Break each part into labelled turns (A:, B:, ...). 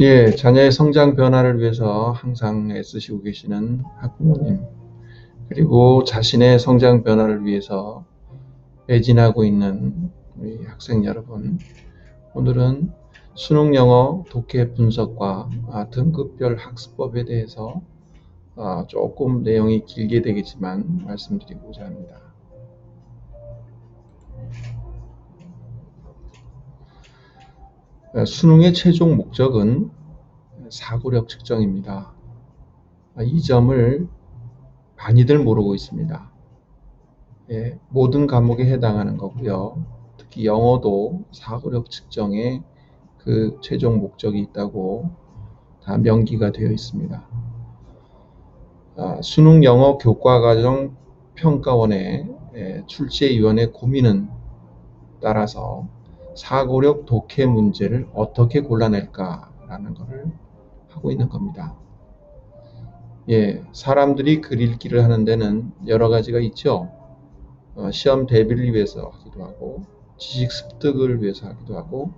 A: 예, 자녀의 성장 변화를 위해서 항상 애쓰시고 계시는 학부모님, 그리고 자신의 성장 변화를 위해서 매진하고 있는 우리 학생 여러분, 오늘은 수능 영어 독해 분석과 등급별 학습법에 대해서 조금 내용이 길게 되겠지만 말씀드리고자 합니다. 수능의 최종 목적은 사고력 측정입니다. 이 점을 많이들 모르고 있습니다. 예, 모든 과목에 해당하는 거고요. 특히 영어도 사고력 측정에 그 최종 목적이 있다고 다 명기가 되어 있습니다. 수능 영어 교과과정 평가원의 출제위원회 고민은 따라서 사고력 독해 문제를 어떻게 골라낼까라는 것을 하고 있는 겁니다. 예, 사람들이 글 읽기를 하는 데는 여러 가지가 있죠. 시험 대비를 위해서 하기도 하고, 지식 습득을 위해서 하기도 하고,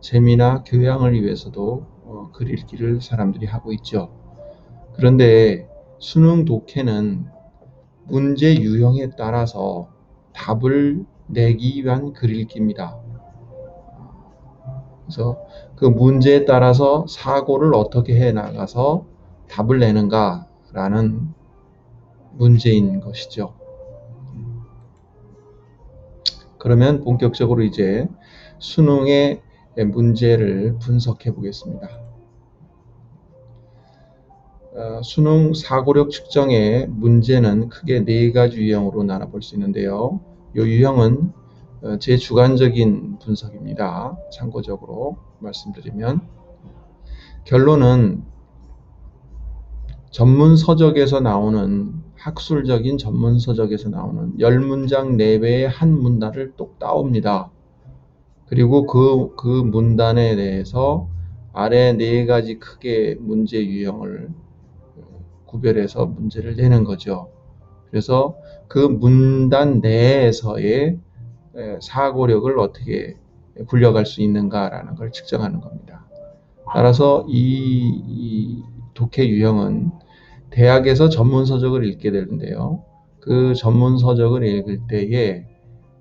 A: 재미나 교양을 위해서도 글 읽기를 사람들이 하고 있죠. 그런데 수능 독해는 문제 유형에 따라서 답을 내기 위한 글 읽기입니다. 그래서 그 문제에 따라서 사고를 어떻게 해 나가서 답을 내는가라는 문제인 것이죠. 그러면 본격적으로 이제 수능의 문제를 분석해 보겠습니다. 수능 사고력 측정의 문제는 크게 4가지 유형으로 나눠볼 수 있는데요. 이 유형은 제 주관적인 분석입니다. 참고적으로 말씀드리면, 결론은 전문 서적에서 나오는, 학술적인 전문 서적에서 나오는 10문장 내외의 한 문단을 똑 따옵니다. 그리고 그 문단에 대해서 아래 4가지 크게 문제 유형을 구별해서 문제를 내는 거죠. 그래서 그 문단 내에서의 사고력을 어떻게 굴려갈 수 있는가라는 걸 측정하는 겁니다. 따라서 이 독해 유형은 대학에서 전문 서적을 읽게 되는데요. 그 전문 서적을 읽을 때에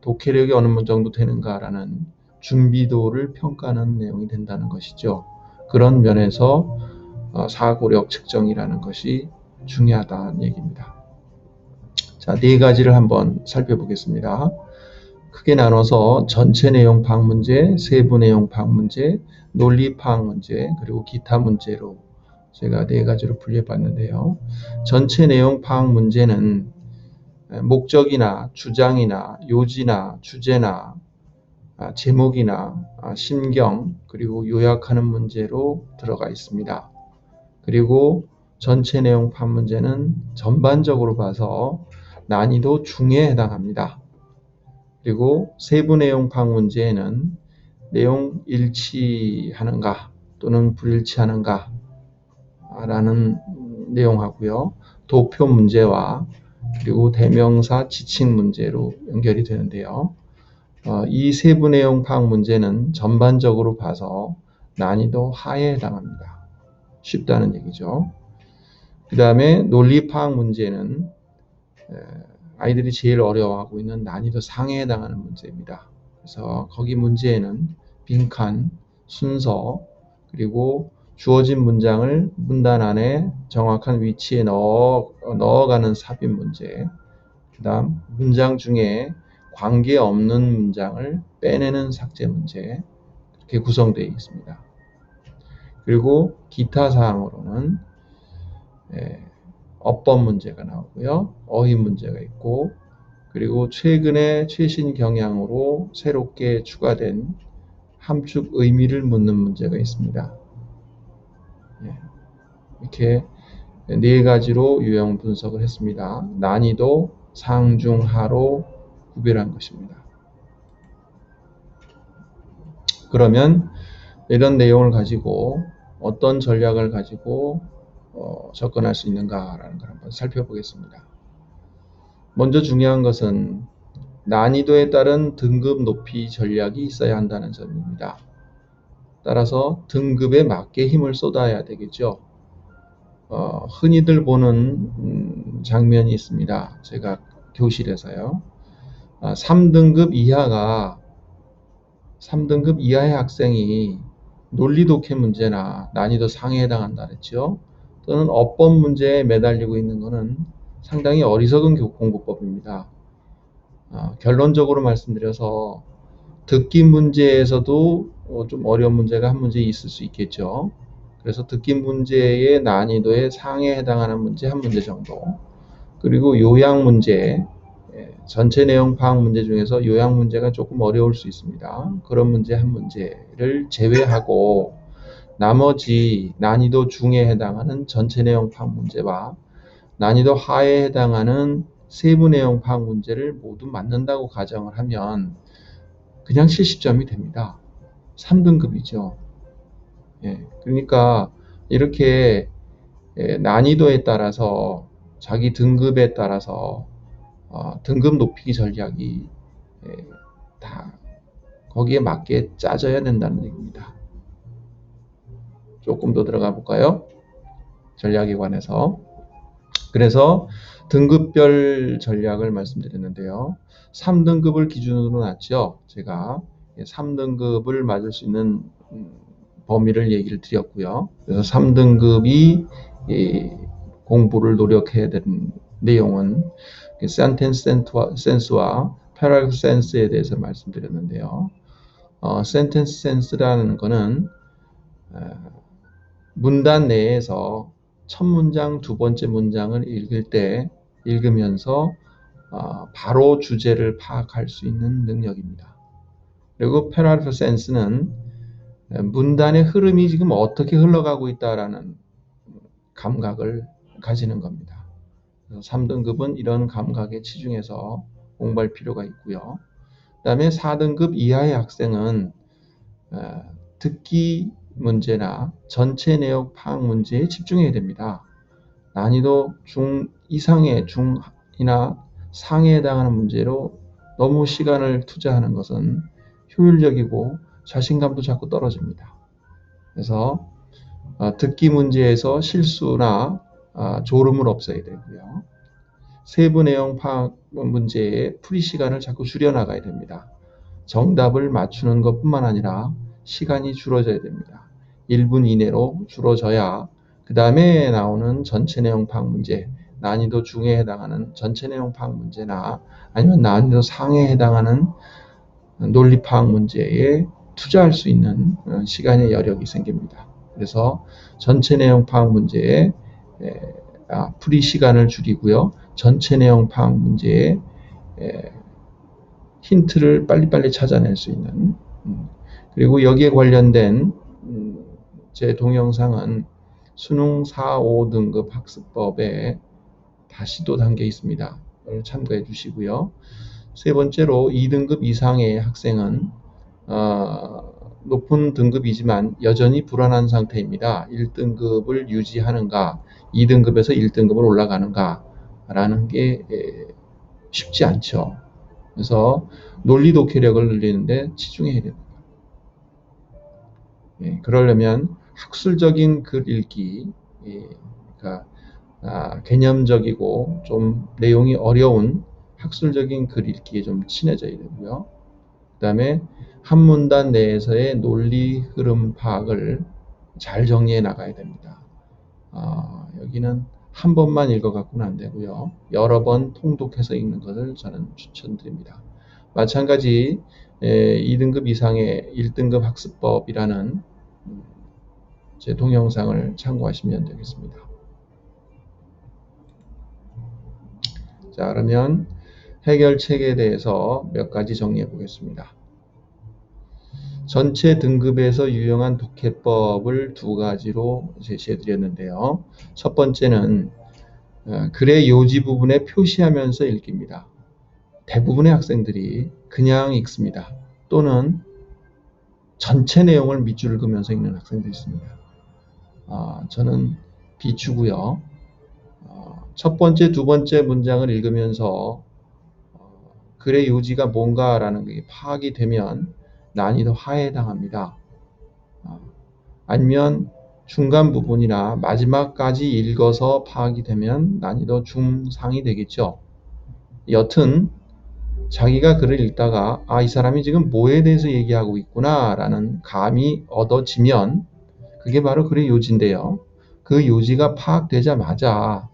A: 독해력이 어느 정도 되는가라는 준비도를 평가하는 내용이 된다는 것이죠. 그런 면에서 사고력 측정이라는 것이 중요하다는 얘기입니다. 자, 4가지를 한번 살펴보겠습니다. 크게 나눠서 전체 내용 파악 문제, 세부 내용 파악 문제, 논리 파악 문제, 그리고 기타 문제로 제가 4가지로 분류해봤는데요. 전체 내용 파악 문제는 목적이나 주장이나 요지나 주제나 제목이나 심경, 그리고 요약하는 문제로 들어가 있습니다. 그리고 전체 내용 파악 문제는 전반적으로 봐서 난이도 중에 해당합니다. 그리고 세부 내용 파악 문제에는 내용 일치하는가 또는 불일치하는가 라는 내용하고요. 도표 문제와 그리고 대명사 지칭 문제로 연결이 되는데요. 이 세부 내용 파악 문제는 전반적으로 봐서 난이도 하에 해당합니다. 쉽다는 얘기죠. 그 다음에 논리 파악 문제는 아이들이 제일 어려워하고 있는 난이도 상에 해당하는 문제입니다. 그래서 거기 문제에는 빈칸, 순서, 그리고 주어진 문장을 문단 안에 정확한 위치에 넣어가는 삽입 문제, 그 다음 문장 중에 관계없는 문장을 빼내는 삭제 문제, 이렇게 구성되어 있습니다. 그리고 기타 사항으로는 어법 문제가 나오고요. 어휘 문제가 있고, 그리고 최근에 최신 경향으로 새롭게 추가된 함축 의미를 묻는 문제가 있습니다. 이렇게 4가지로 유형 분석을 했습니다. 난이도 상, 중, 하로 구별한 것입니다. 그러면 이런 내용을 가지고 어떤 전략을 가지고 접근할 수 있는가라는 걸 한번 살펴보겠습니다. 먼저 중요한 것은 난이도에 따른 등급 높이 전략이 있어야 한다는 점입니다. 따라서 등급에 맞게 힘을 쏟아야 되겠죠. 흔히들 보는 장면이 있습니다. 제가 교실에서요. 3등급 이하의 학생이 논리 독해 문제나 난이도 상해에 해당한다 그랬죠. 또는 어법 문제에 매달리고 있는 것은 상당히 어리석은 공부법입니다. 결론적으로 말씀드려서 듣기 문제에서도 좀 어려운 문제가 한 문제 있을 수 있겠죠. 그래서 듣기 문제의 난이도에 상해에 해당하는 문제 한 문제 정도, 그리고 요약 문제, 전체 내용 파악 문제 중에서 요약 문제가 조금 어려울 수 있습니다. 그런 문제 한 문제를 제외하고 나머지 난이도 중에 해당하는 전체 내용 파악 문제와 난이도 하에 해당하는 세부 내용 파악 문제를 모두 맞는다고 가정을 하면 그냥 70점이 됩니다. 3등급이죠. 그러니까 이렇게 난이도에 따라서 자기 등급에 따라서 등급 높이기 전략이 다 거기에 맞게 짜져야 된다는 얘기입니다. 조금 더 들어가 볼까요? 전략에 관해서. 그래서 등급별 전략을 말씀드렸는데요. 3등급을 기준으로 놨죠. 제가 3등급을 맞을 수 있는 범위를 얘기를 드렸고요. 그래서 3등급이 공부를 노력해야 되는 내용은 센텐스 센스와 패러그래프 센스에 대해서 말씀드렸는데요. 센텐스 센스라는 것은 문단 내에서 첫 문장, 두 번째 문장을 읽으면서 바로 주제를 파악할 수 있는 능력입니다. 그리고 패러그래프 센스는 문단의 흐름이 지금 어떻게 흘러가고 있다라는 감각을 가지는 겁니다. 3등급은 이런 감각에 치중해서 공부할 필요가 있고요. 그 다음에 4등급 이하의 학생은 듣기 문제나 전체 내용 파악 문제에 집중해야 됩니다. 난이도 중 이상의 중이나 상에 해당하는 문제로 너무 시간을 투자하는 것은 효율적이고 자신감도 자꾸 떨어집니다. 그래서 듣기 문제에서 실수나 졸음을 없애야 되고요. 세부 내용 파악 문제의 풀이 시간을 자꾸 줄여나가야 됩니다. 정답을 맞추는 것뿐만 아니라 시간이 줄어져야 됩니다. 1분 이내로 줄어져야 그 다음에 나오는 전체 내용 파악 문제, 난이도 중에 해당하는 전체 내용 파악 문제나 아니면 난이도 상에 해당하는 논리 파악 문제에 투자할 수 있는 시간의 여력이 생깁니다. 그래서 전체 내용 파악 문제에 풀이 시간을 줄이고요. 전체 내용 파악 문제에 힌트를 빨리빨리 찾아낼 수 있는, 그리고 여기에 관련된 제 동영상은 수능 4, 5등급 학습법에 다시 또 담겨 있습니다. 참고해 주시고요. 세 번째로 2등급 이상의 학생은 높은 등급이지만 여전히 불안한 상태입니다. 1등급을 유지하는가, 2등급에서 1등급을 올라가는가 라는 게 쉽지 않죠. 그래서 논리 독해력을 늘리는데 치중해야 됩니다. 그러려면 학술적인 글 읽기, 그러니까 개념적이고 좀 내용이 어려운 학술적인 글 읽기에 좀 친해져야 되고요. 그 다음에 한 문단 내에서의 논리 흐름 파악을 잘 정리해 나가야 됩니다. 여기는 한 번만 읽어갖고는 안 되고요. 여러 번 통독해서 읽는 것을 저는 추천드립니다. 마찬가지 2등급 이상의 1등급 학습법이라는 제 동영상을 참고하시면 되겠습니다. 자, 그러면 해결책에 대해서 몇 가지 정리해 보겠습니다. 전체 등급에서 유용한 독해법을 두 가지로 제시해 드렸는데요. 첫 번째는 글의 요지 부분에 표시하면서 읽기입니다. 대부분의 학생들이 그냥 읽습니다. 또는 전체 내용을 밑줄 긋으면서 읽는 학생들이 있습니다. 저는 비추고요. 첫 번째, 두 번째 문장을 읽으면서 글의 요지가 뭔가라는 게 파악이 되면 난이도 하에 해당합니다. 아니면 중간 부분이나 마지막까지 읽어서 파악이 되면 난이도 중상이 되겠죠. 여튼 자기가 글을 읽다가 이 사람이 지금 뭐에 대해서 얘기하고 있구나 라는 감이 얻어지면 그게 바로 글의 요지인데요. 그 요지가 파악되자마자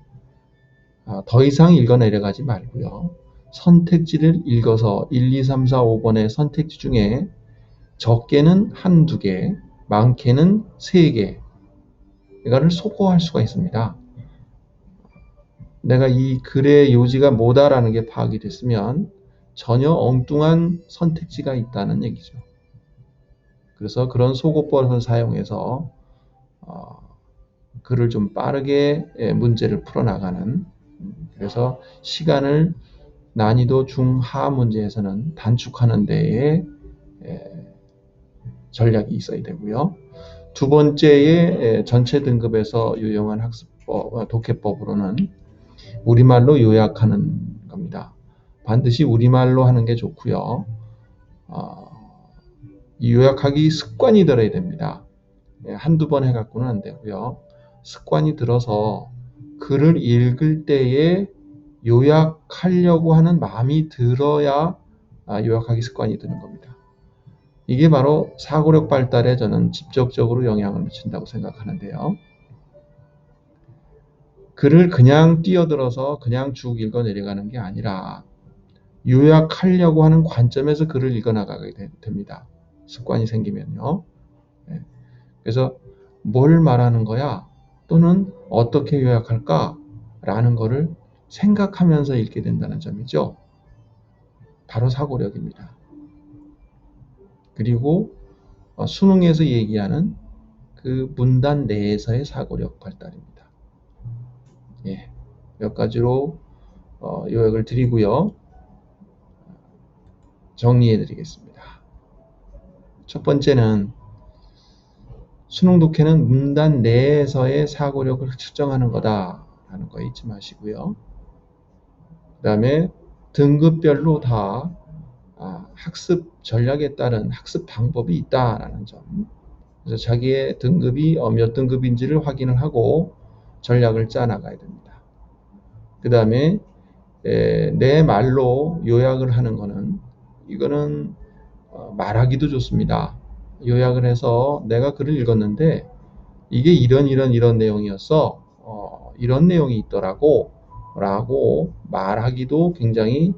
A: 더 이상 읽어내려가지 말고요. 선택지를 읽어서 1, 2, 3, 4, 5번의 선택지 중에 적게는 한두 개, 많게는 세 개, 이거를 소거할 수가 있습니다. 내가 이 글의 요지가 뭐다라는 게 파악이 됐으면 전혀 엉뚱한 선택지가 있다는 얘기죠. 그래서 그런 소거법을 사용해서 글을 좀 빠르게 문제를 풀어나가는, 그래서 시간을 난이도 중하 문제에서는 단축하는 데에 전략이 있어야 되고요. 두 번째의 전체 등급에서 유용한 학습법, 독해법으로는 우리말로 요약하는 겁니다. 반드시 우리말로 하는 게 좋고요. 요약하기 습관이 들어야 됩니다. 한두 번 해갖고는 안 되고요. 습관이 들어서 글을 읽을 때에 요약하려고 하는 마음이 들어야 요약하기 습관이 드는 겁니다. 이게 바로 사고력 발달에 저는 직접적으로 영향을 미친다고 생각하는데요. 글을 그냥 뛰어들어서 그냥 쭉 읽어 내려가는 게 아니라 요약하려고 하는 관점에서 글을 읽어 나가게 됩니다. 습관이 생기면요. 그래서 뭘 말하는 거야? 또는 어떻게 요약할까? 라는 거를 생각하면서 읽게 된다는 점이죠. 바로 사고력입니다. 그리고 수능에서 얘기하는 그 문단 내에서의 사고력 발달입니다. 몇 가지로 요약을 드리고요. 정리해 드리겠습니다. 첫 번째는 수능 독해는 문단 내에서의 사고력을 측정하는 거다라는 거 잊지 마시고요. 그 다음에 등급별로 다 학습 전략에 따른 학습 방법이 있다라는 점. 그래서 자기의 등급이 몇 등급인지를 확인을 하고 전략을 짜 나가야 됩니다. 그 다음에 내 말로 요약을 하는 거는, 이거는 말하기도 좋습니다. 요약을 해서 내가 글을 읽었는데 이게 이런 내용이었어. 이런 내용이 있더라고 라고 말하기도 굉장히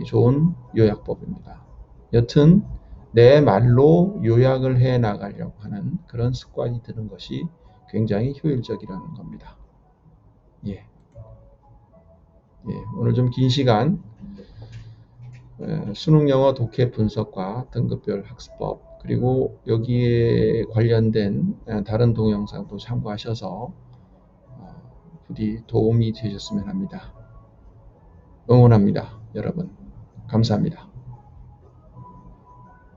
A: 좋은 요약법입니다. 여튼 내 말로 요약을 해 나가려고 하는 그런 습관이 드는 것이 굉장히 효율적이라는 겁니다. 오늘 좀 긴 시간 수능 영어 독해 분석과 등급별 학습법, 그리고 여기에 관련된 다른 동영상도 참고하셔서 부디 도움이 되셨으면 합니다. 응원합니다. 여러분 감사합니다.